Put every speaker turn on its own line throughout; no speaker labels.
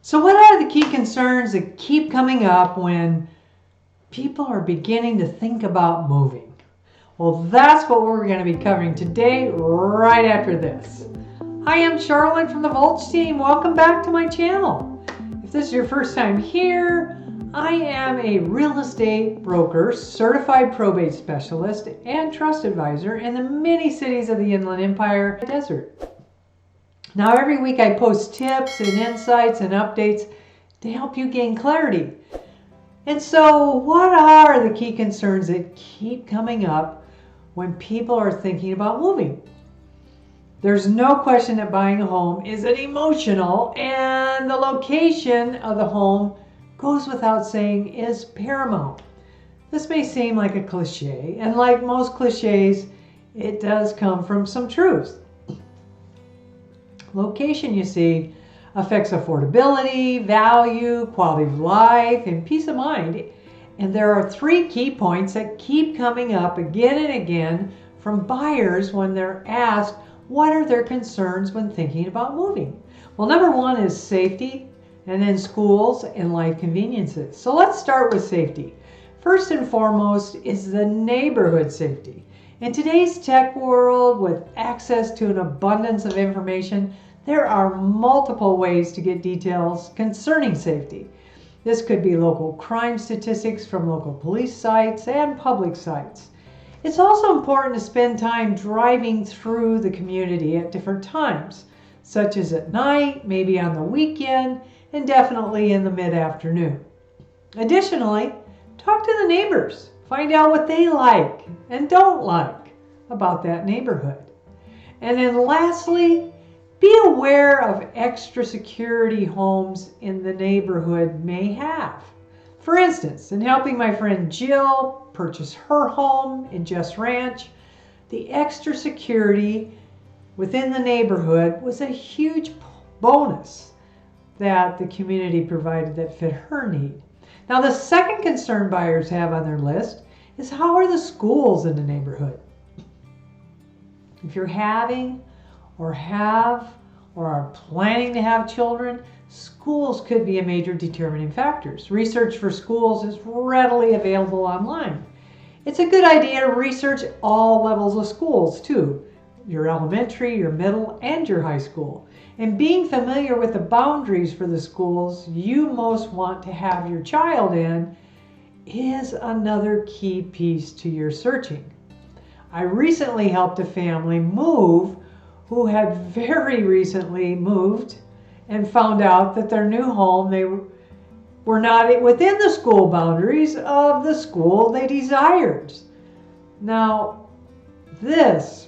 So what are the key concerns that keep coming up when people are beginning to think about moving? Well, that's what we're going to be covering today, right after this. Hi, I'm Charlotte from the Volsch team. Welcome back to my channel. If this is your first time here, I am a real estate broker, certified probate specialist, and trust advisor in the many cities of the Inland Empire Desert. Now, every week I post tips and insights and updates to help you gain clarity. And so, what are the key concerns that keep coming up when people are thinking about moving? There's no question that buying a home is an emotional, and the location of the home goes without saying is paramount. This may seem like a cliche, and like most cliches, it does come from some truth. Location, you see, affects affordability, value, quality of life, and peace of mind. And there are three key points that keep coming up again and again from buyers when they're asked what are their concerns when thinking about moving. Well, number one is safety, and then schools and life conveniences. So let's start with safety. First and foremost is the neighborhood safety. In today's tech world, with access to an abundance of information, there are multiple ways to get details concerning safety. This could be local crime statistics from local police sites and public sites. It's also important to spend time driving through the community at different times, such as at night, maybe on the weekend, and definitely in the mid-afternoon. Additionally, talk to the neighbors. Find out what they like and don't like about that neighborhood. And then lastly, be aware of extra security homes in the neighborhood may have. For instance, in helping my friend Jill purchase her home in Just Ranch, the extra security within the neighborhood was a huge bonus that the community provided that fit her need. Now, the second concern buyers have on their list is how are the schools in the neighborhood? If you're having or have or are planning to have children, schools could be a major determining factor. Research for schools is readily available online. It's a good idea to research all levels of schools too, your elementary, your middle, and your high school. And being familiar with the boundaries for the schools you most want to have your child in is another key piece to your searching. I recently helped a family move who had very recently moved and found out that their new home, they were not within the school boundaries of the school they desired. Now, this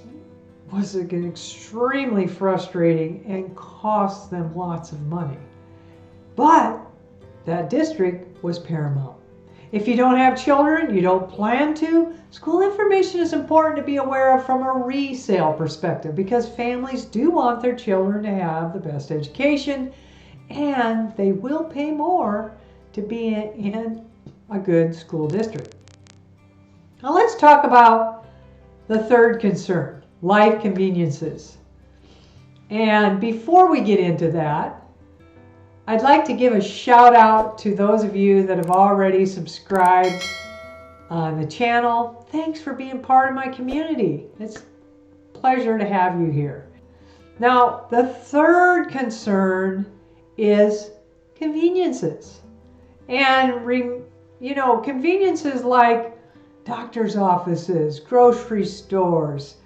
was extremely frustrating and cost them lots of money. But that district was paramount. If you don't have children, you don't plan to, school information is important to be aware of from a resale perspective because families do want their children to have the best education and they will pay more to be in a good school district. Now let's talk about the third concern, life conveniences. And before we get into that, I'd like to give a shout out to those of you that have already subscribed on the channel. Thanks for being part of my community. It's a pleasure to have you here. Now, the third concern is conveniences. And, conveniences like doctor's offices, grocery stores,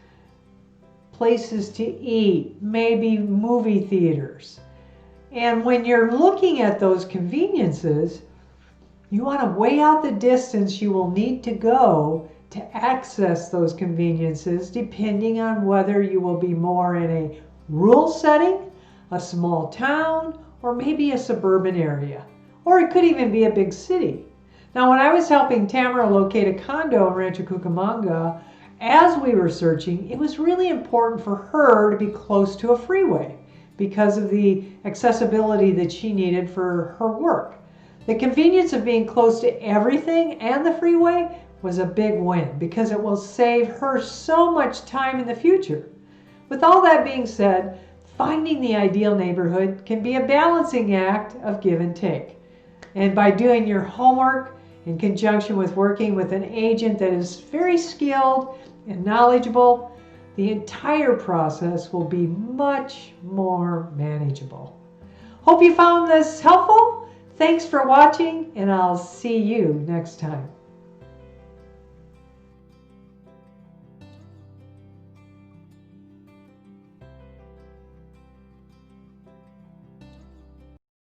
places to eat, maybe movie theaters. And when you're looking at those conveniences, you want to weigh out the distance you will need to go to access those conveniences depending on whether you will be more in a rural setting, a small town, or maybe a suburban area. Or it could even be a big city. Now, when I was helping Tamara locate a condo in Rancho Cucamonga, as we were searching, it was really important for her to be close to a freeway because of the accessibility that she needed for her work. The convenience of being close to everything and the freeway was a big win because it will save her so much time in the future. With all that being said, finding the ideal neighborhood can be a balancing act of give and take. And by doing your homework in conjunction with working with an agent that is very skilled and knowledgeable, the entire process will be much more manageable. Hope you found this helpful. Thanks for watching, and I'll see you next time.